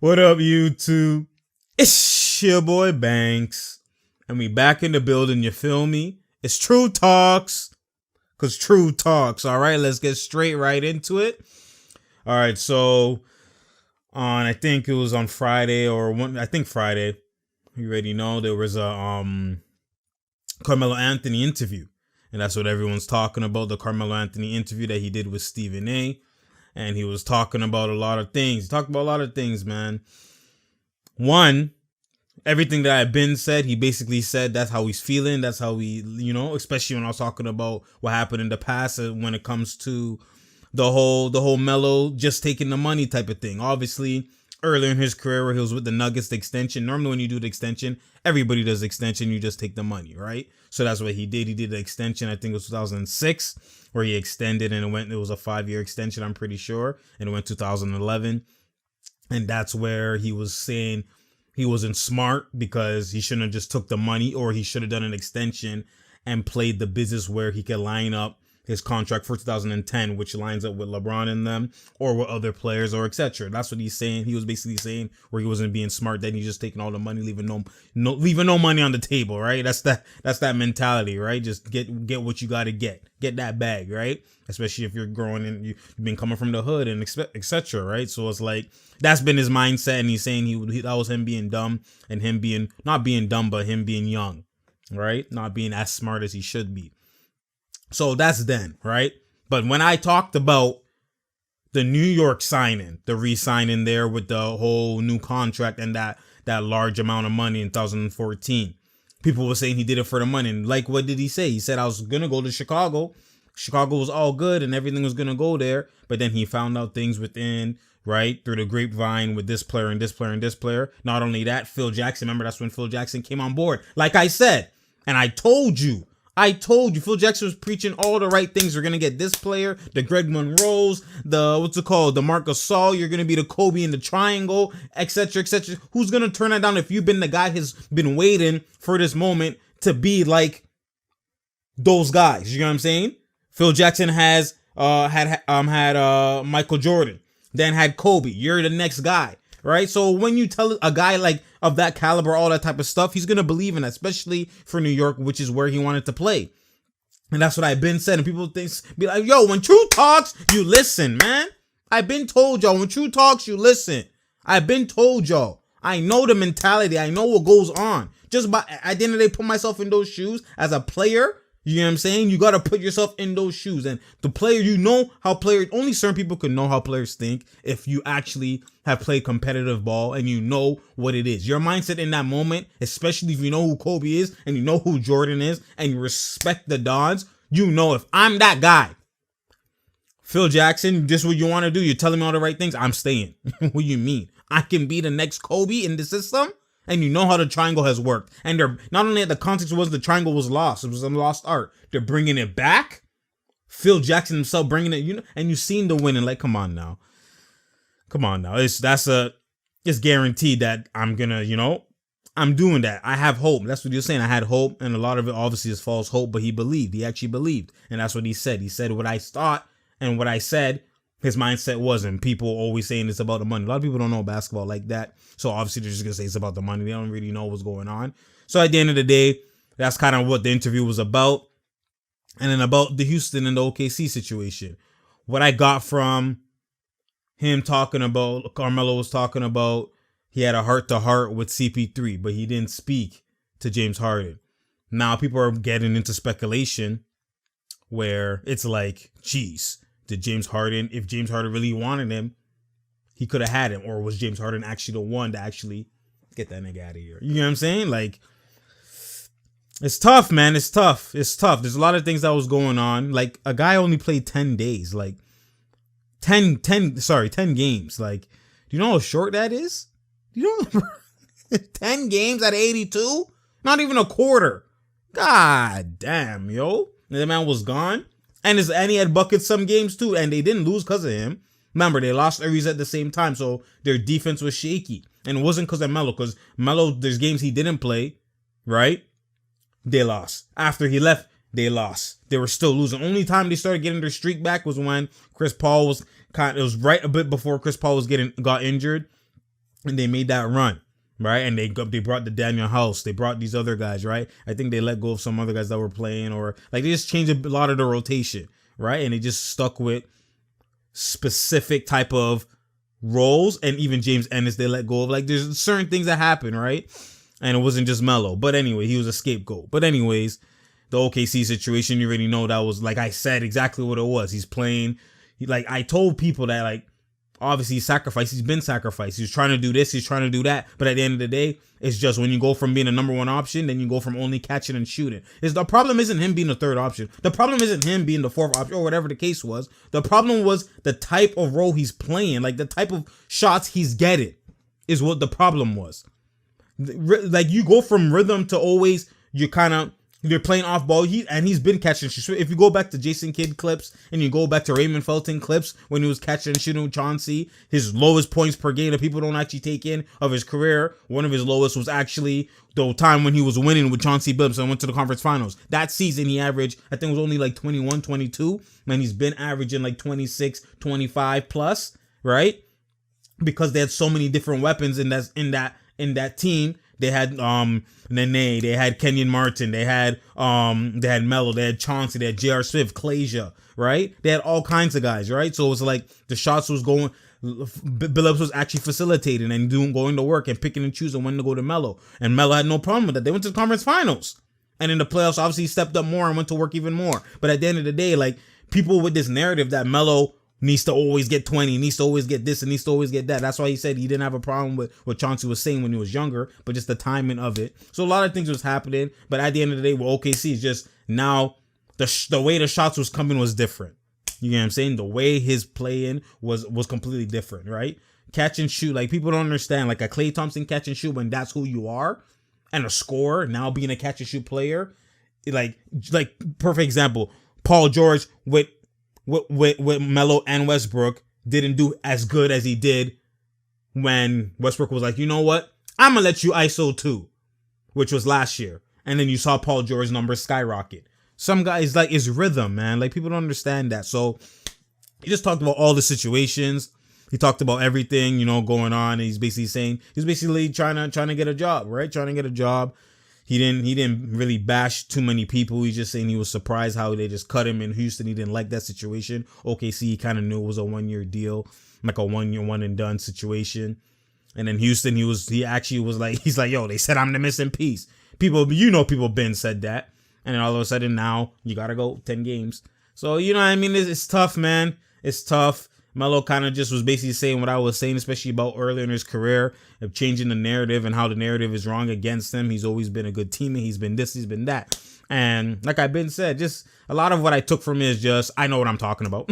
What up, YouTube? It's your boy Banks, and we back in the building, you feel me? It's True Talks, because True Talks, all right? Let's get straight right into it. All right, so I think it was on Friday Friday, you already know, there was a Carmelo Anthony interview, and that's what everyone's talking about, the Carmelo Anthony interview that he did with Stephen A. And he was talking about a lot of things. He talked about a lot of things, man. One, everything that I've been said, he basically said that's how he's feeling. That's how he, especially when I was talking about what happened in the past when it comes to the whole Melo just taking the money type of thing. Obviously, earlier in his career where he was with the Nuggets, the extension. Normally when you do the extension, everybody does the extension. You just take the money, right? So that's what he did. He did the extension, I think it was 2006, where he extended and it was a 5-year extension, I'm pretty sure. And it went 2011. And that's where he was saying he wasn't smart because he shouldn't have just took the money, or he should have done an extension and played the business where he could line up his contract for 2010, which lines up with LeBron and them, or with other players, or etc. That's what he's saying. He was basically saying where he wasn't being smart, then he's just taking all the money, leaving no money on the table, right? That's that mentality, right? Just get what you got to get that bag, right? Especially if you're growing and you've been coming from the hood and etc. Right? So it's like that's been his mindset, and he's saying that was him being dumb, and him being not being dumb, but him being young, right? Not being as smart as he should be. So that's then, right? But when I talked about the New York signing, the re-signing there with the whole new contract and that large amount of money in 2014, people were saying he did it for the money. And like, what did he say? He said, I was going to go to Chicago. Chicago was all good and everything was going to go there. But then he found out things within, right, through the grapevine with this player and this player and this player. Not only that, Phil Jackson, remember that's when Phil Jackson came on board. Like I said, and I told you, Phil Jackson was preaching all the right things. We're going to get this player, the Greg Monroes, the Marc Gasol. You're going to be the Kobe in the triangle, etc., etc. Who's going to turn that down if you've been the guy who's been waiting for this moment to be like those guys? You know what I'm saying? Phil Jackson had Michael Jordan, then had Kobe. You're the next guy, right? So when you tell a guy like of that caliber, all that type of stuff, he's going to believe in it, especially for New York, which is where he wanted to play. And that's what I've been said. And people be like, yo, when True Talks, you listen, man. I've been told y'all, when True Talks, you listen. I've been told y'all. I know the mentality. I know what goes on. Just by, at the end of the day, put myself in those shoes as a player. You know what I'm saying? You got to put yourself in those shoes. And the player, only certain people can know how players think if you actually have played competitive ball and you know what it is. Your mindset in that moment, especially if you know who Kobe is and you know who Jordan is and you respect the Dons, you know if I'm that guy, Phil Jackson, just what you want to do, you're telling me all the right things, I'm staying. What do you mean? I can be the next Kobe in the system? And you know how the triangle has worked. And they're not only the context was the triangle was lost. It was a lost art. They're bringing it back. Phil Jackson himself bringing it, and you've seen the winning. Like, come on now. It's guaranteed that I'm gonna, I'm doing that. I have hope. That's what you're saying. I had hope. And a lot of it obviously is false hope, but he believed. He actually believed. And that's what he said. He said what I thought and what I said. His mindset wasn't. People always saying it's about the money. A lot of people don't know basketball like that. So obviously they're just going to say it's about the money. They don't really know what's going on. So at the end of the day, that's kind of what the interview was about. And then about the Houston and the OKC situation. What I got from him talking about, Carmelo was talking about, he had a heart-to-heart with CP3, but he didn't speak to James Harden. Now people are getting into speculation where it's like, geez, if James Harden really wanted him, he could have had him. Or was James Harden actually the one to actually get that nigga out of here? You know what I'm saying? Like, it's tough, man. It's tough. There's a lot of things that was going on. Like, a guy only played 10 days. Like, 10 games. Like, do you know how short that is? You know, 10 games at 82? Not even a quarter. God damn, yo. And the man was gone. And he had buckets some games too, and they didn't lose because of him. Remember, they lost every at the same time, so their defense was shaky. And it wasn't because of Melo, because Melo, there's games he didn't play, right? They lost. After he left, they lost. They were still losing. Only time they started getting their streak back was when Chris Paul was it was right a bit before Chris Paul got injured, and they made that run, right? And they brought the Daniel House. They brought these other guys, right? I think they let go of some other guys that were playing, or like they just changed a lot of the rotation, right? And they just stuck with specific type of roles. And even James Ennis, they let go of. Like there's certain things that happen, right? And it wasn't just Melo. But anyway, he was a scapegoat. But anyways, the OKC situation, you already know that was, like I said, exactly what it was. He's playing. Like I told people that, like, obviously he's sacrificed. He's been sacrificed. He's trying to do this. He's trying to do that. But at the end of the day, it's just when you go from being a number one option, then you go from only catching and shooting. The problem isn't him being the third option. The problem isn't him being the fourth option or whatever the case was. The problem was the type of role he's playing, like the type of shots he's getting is what the problem was. Like you go from rhythm to always you're playing off ball. He's been catching. If you go back to Jason Kidd clips and you go back to Raymond Felton clips when he was catching and shooting with Chauncey, his lowest points per game that people don't actually take in of his career, one of his lowest was actually the time when he was winning with Chauncey Billups and went to the conference finals. That season he averaged, I think it was only like 21, 22, and he's been averaging like 26, 25 plus, right? Because they had so many different weapons in that team. They had Nene, they had Kenyon Martin, they had Melo, they had Chauncey, they had J.R. Smith, Clasia, right? They had all kinds of guys, right? So it was like the shots was going, Billups was actually facilitating and going to work and picking and choosing when to go to Melo. And Melo had no problem with that. They went to the conference finals. And in the playoffs, obviously he stepped up more and went to work even more. But at the end of the day, like people with this narrative that Melo needs to always get 20, needs to always get this, and needs to always get that. That's why he said he didn't have a problem with what Chauncey was saying when he was younger, but just the timing of it. So a lot of things was happening, but at the end of the day, with OKC, it's just now the way the shots was coming was different. You know what I'm saying? The way his playing was completely different, right? Catch and shoot, like people don't understand, like a Klay Thompson catch and shoot when that's who you are, and a scorer now being a catch and shoot player, like perfect example, Paul George with Melo and Westbrook didn't do as good as he did when Westbrook was like, you know what? I'm going to let you ISO 2, which was last year. And then you saw Paul George's numbers skyrocket. Some guys, like, it's rhythm, man. Like, people don't understand that. So he just talked about all the situations. He talked about everything, you know, going on. And he's basically trying to get a job, right? Trying to get a job. He didn't really bash too many people. He's just saying he was surprised how they just cut him in Houston. He didn't like that situation. OKC, he kind of knew it was a 1-year deal, like a 1-year one and done situation. And then Houston, he actually was like, he's like, yo, they said I'm the missing piece. People been said that. And then all of a sudden now you got to go 10 games. So, you know what I mean? It's tough, man. It's tough. Melo kind of just was basically saying what I was saying, especially about earlier in his career, of changing the narrative and how the narrative is wrong against him. He's always been a good teammate. He's been this, he's been that. And like I've been said, just a lot of what I took from it is just, I know what I'm talking about.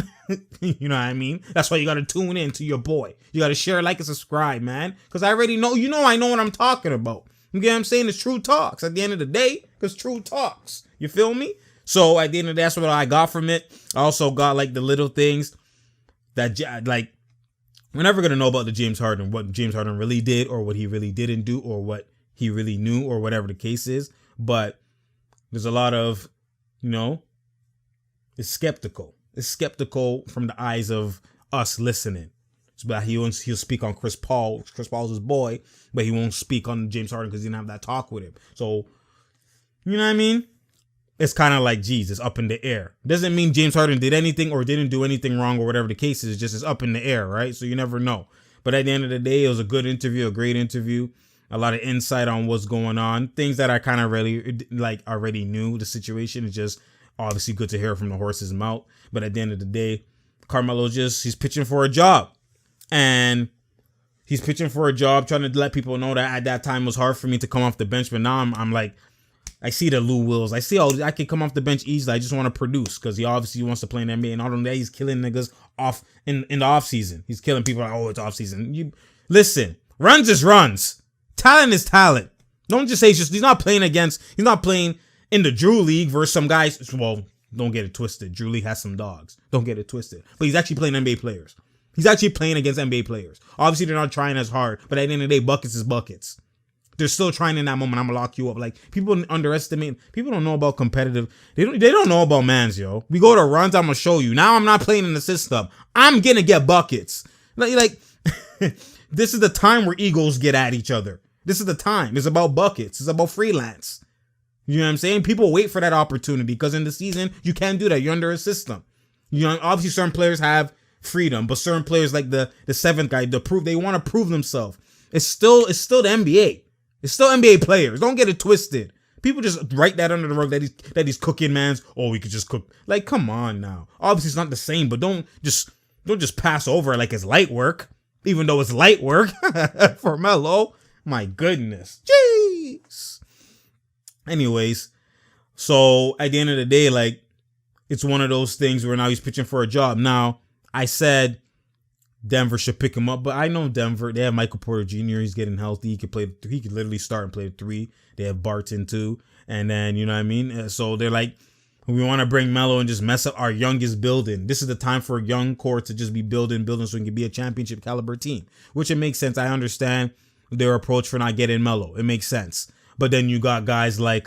You know what I mean? That's why you got to tune in to your boy. You got to share, like, and subscribe, man. Because I already know, I know what I'm talking about. You get what I'm saying? It's true talks at the end of the day, because true talks. You feel me? So at the end of the day, that's what I got from it. I also got, like, the little things that, like, we're never going to know about what James Harden really did, or what he really didn't do, or what he really knew, or whatever the case is. But there's a lot of, it's skeptical. It's skeptical from the eyes of us listening. But he'll speak on Chris Paul. Chris Paul's his boy, but he won't speak on James Harden because he didn't have that talk with him. So, you know what I mean? It's kind of like, geez, it's up in the air. Doesn't mean James Harden did anything or didn't do anything wrong or whatever the case is. It's just it's up in the air, right? So you never know. But at the end of the day, it was a good interview, a great interview. A lot of insight on what's going on. Things that I kind of really, like, already knew the situation. It's just obviously good to hear from the horse's mouth. But at the end of the day, Carmelo he's pitching for a job. And he's pitching for a job, trying to let people know that at that time it was hard for me to come off the bench. But now I'm like, I see the Lou Wills. I see I can come off the bench easily. I just want to produce because he obviously wants to play in the NBA. And all of that, he's killing niggas off in the off season. He's killing people like, oh, it's off season. You listen, runs is runs. Talent is talent. Don't just say he's not playing in the Drew League versus some guys. Well, don't get it twisted. Drew League has some dogs. Don't get it twisted. But he's actually playing NBA players. He's actually playing against NBA players. Obviously, they're not trying as hard, but at the end of the day, buckets is buckets. They're still trying in that moment. I'm gonna lock you up. Like, people underestimate. People don't know about competitive. They don't know about mans, yo. We go to runs. I'm gonna show you. Now I'm not playing in the system. I'm gonna get buckets. Like this is the time where egos get at each other. This is the time. It's about buckets. It's about freelance. You know what I'm saying? People wait for that opportunity because in the season you can't do that. You're under a system. You know, obviously certain players have freedom, but certain players like the seventh guy, they want to prove themselves. It's still the NBA. It's still NBA players. Don't get it twisted. People just write that under the rug that he's cooking mans. Oh, we could just cook. Like, come on now. Obviously it's not the same, but don't just pass over it like it's light work, even though it's light work for Melo. My goodness. Jeez. Anyways, so at the end of the day, like, it's one of those things where now he's pitching for a job. Now, I said Denver should pick him up, but I know Denver, they have Michael Porter Jr. He's getting healthy. He could literally start and play the 3. They have Barton too. And then, you know what I mean? So they're like, we want to bring Melo and just mess up our youngest building. This is the time for a young core to just be building so we can be a championship caliber team, which it makes sense. I understand their approach for not getting Melo. It makes sense. But then you got guys like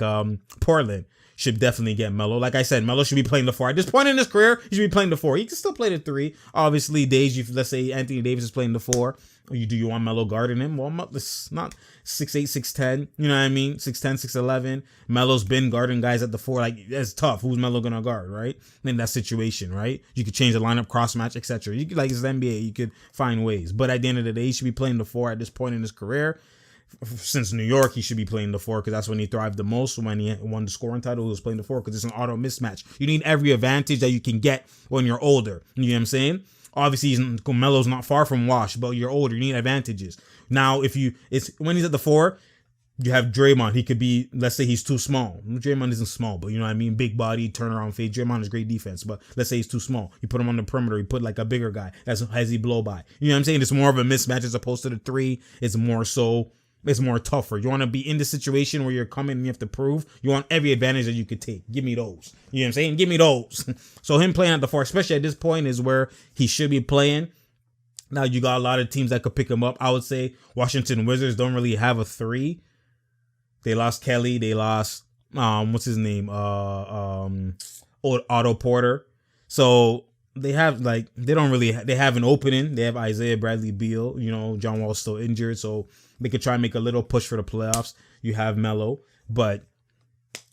Portland should definitely get Melo. Like I said, Melo should be playing the 4. At this point in his career, he should be playing the 4. He can still play the 3. Obviously, let's say Anthony Davis is playing the 4. Do you want Melo guarding him? Well, it's not 6'8", 6'10". You know what I mean? 6'10", 6'11". Melo's been guarding guys at the 4. Like, that's tough. Who's Melo gonna guard, right? In that situation, right? You could change the lineup, cross match, etc. You could, like, it's the NBA. You could find ways. But at the end of the day, he should be playing the 4 at this point in his career. Since New York, he should be playing the 4 because that's when he thrived the most. When he won the scoring title, he was playing the 4 because it's an auto mismatch. You need every advantage that you can get when you're older. You know what I'm saying? Obviously, Melo's not far from washed, but you're older. You need advantages. Now, when he's at the 4, you have Draymond. He could be, let's say he's too small. Draymond isn't small, but you know what I mean? Big body, turnaround fade. Draymond is great defense, but let's say he's too small. You put him on the perimeter. You put like a bigger guy. That's has he blow by. You know what I'm saying? It's more of a mismatch as opposed to the 3. It's more tougher. You want to be in the situation where you're coming and you have to prove. You want every advantage that you could take. Give me those. You know what I'm saying? Give me those. So him playing at the 4, especially at this point, is where he should be playing. Now you got a lot of teams that could pick him up. I would say Washington Wizards don't really have a 3. They lost Kelly. They lost what's his name? Otto Porter. So they have they have an opening. They have Isaiah Bradley Beal. You know, John Wall's still injured, so they could try and make a little push for the playoffs. You have Melo, but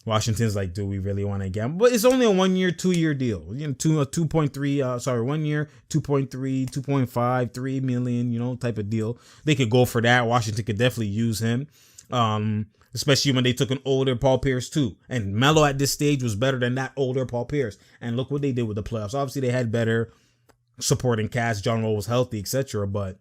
Washington's like, do we really want to get him? But it's only a 1 year, 2 year deal. You know, 2.3, 1 year, 2.3, 2.5, 3 million, you know, type of deal. They could go for that. Washington could definitely use him. Especially when they took an older Paul Pierce too. And Melo at this stage was better than that older Paul Pierce. And look what they did with the playoffs. Obviously, they had better supporting cast. John Wall was healthy, etc. But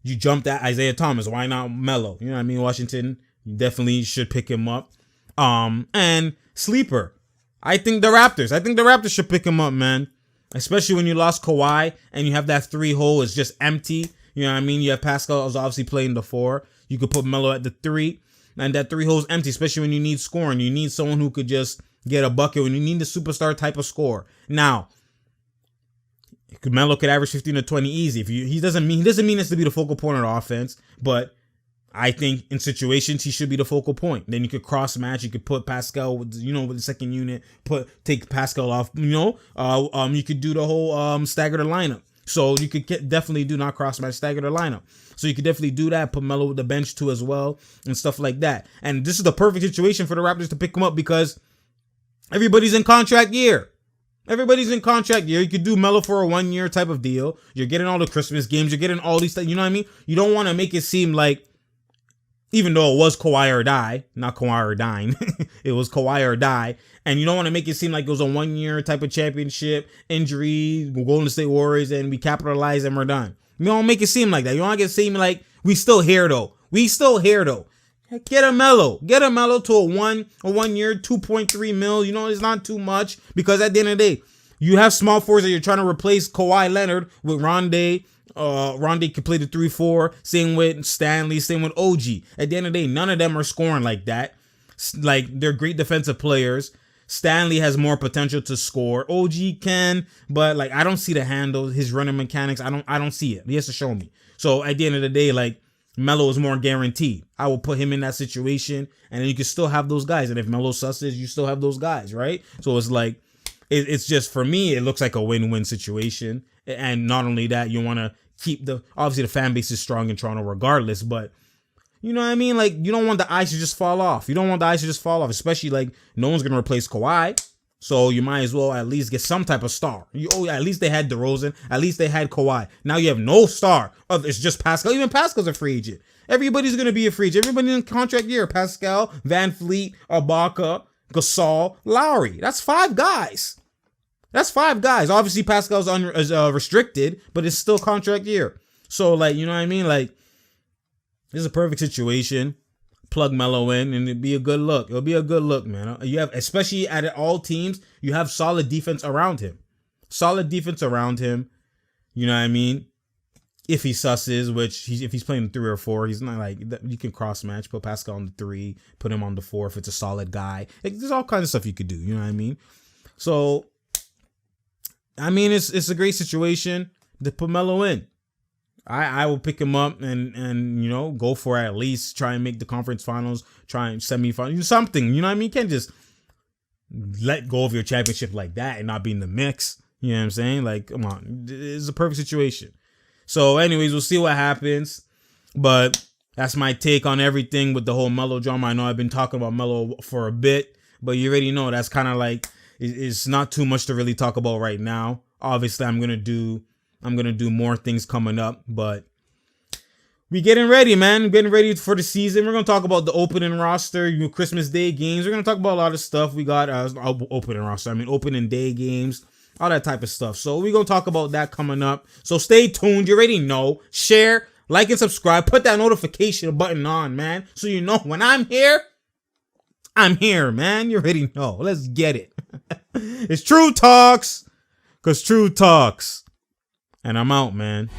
you jumped at Isaiah Thomas. Why not Melo? You know what I mean? Washington, you definitely should pick him up. And sleeper, I think the Raptors should pick him up, man. Especially when you lost Kawhi and you have that 3 hole is just empty. You know what I mean? You have Pascal who's obviously playing the 4. You could put Melo at the 3. And that 3 hole's empty, especially when you need scoring. You need someone who could just get a bucket when you need the superstar type of score. Now, Melo could average 15 to 20 easy. He doesn't mean this to be the focal point of the offense, but I think in situations he should be the focal point. Then you could cross match. You could put Pascal with the second unit. Take Pascal off. You could do the whole stagger the lineup. So you could definitely do not cross match, stagger the lineup. So you could definitely do that. Put Melo with the bench too as well and stuff like that. And this is the perfect situation for the Raptors to pick him up because everybody's in contract year. You could do Melo for a 1 year type of deal. You're getting all the Christmas games. You're getting all these things. You know what I mean? You don't want to make it seem like, even though it was Kawhi or die, not Kawhi or dying, it was Kawhi or die. And you don't want to make it seem like it was a 1 year type of championship, injury, Golden State Warriors, and we capitalize and we're done. You don't make it seem like that. You don't want to get it seem like we still here though. Get a Melo to a 1 year, 2.3 mil. You know, it's not too much because at the end of the day, you have small forwards that you're trying to replace Kawhi Leonard with Rondé. Rondé could play the 3-4. Same with Stanley. Same with OG. At the end of the day, none of them are scoring like that. Like, they're great defensive players. Stanley has more potential to score. OG can, but like I don't see the handle, his running mechanics. I don't see it. He has to show me. So at the end of the day, like Melo is more guaranteed. I will put him in that situation, and then you can still have those guys. And if Melo susses, you still have those guys, right? So it's like, it's just, for me, it looks like a win-win situation. And not only that, you want to keep obviously the fan base is strong in Toronto regardless, but you know what I mean? Like, you don't want the ice to just fall off. You don't want the ice to just fall off, especially like no one's going to replace Kawhi. So you might as well at least get some type of star. At least they had DeRozan. At least they had Kawhi. Now you have no star. It's just Pascal. Even Pascal's a free agent. Everybody's going to be a free agent. Everybody in contract year. Pascal, Van Fleet, Ibaka, Gasol, Lowry. That's 5 guys. Obviously, Pascal's restricted, but it's still contract year. So, like, you know what I mean? Like, this is a perfect situation. Plug Melo in, and it'd be a good look. It'll be a good look, man. You have, especially at all teams, you have solid defense around him. You know what I mean? If he susses, if he's playing 3 or 4, he's not like, you can cross match, put Pascal on the 3, put him on the 4 if it's a solid guy. There's all kinds of stuff you could do. You know what I mean? So, I mean, it's a great situation to put Melo in. I will pick him up and you know, go for it, at least try and make the conference finals, try and semifinals, something. You know what I mean? You can't just let go of your championship like that and not be in the mix. You know what I'm saying? Like, come on, it's a perfect situation. So, anyways, we'll see what happens. But that's my take on everything with the whole Melo drama. I know I've been talking about Melo for a bit, but you already know that's kind of like, it's not too much to really talk about right now. Obviously, I'm gonna do more things coming up, but we getting ready, man. Getting ready for the season. We're gonna talk about the opening roster, Christmas Day games. We're gonna talk about a lot of stuff. We got opening day games, all that type of stuff. So we're gonna talk about that coming up. So stay tuned. You already know. Share, like, and subscribe. Put that notification button on, man, so you know when I'm here, man. You already know. Let's get it. It's True Talks, 'cause True Talks. And I'm out, man.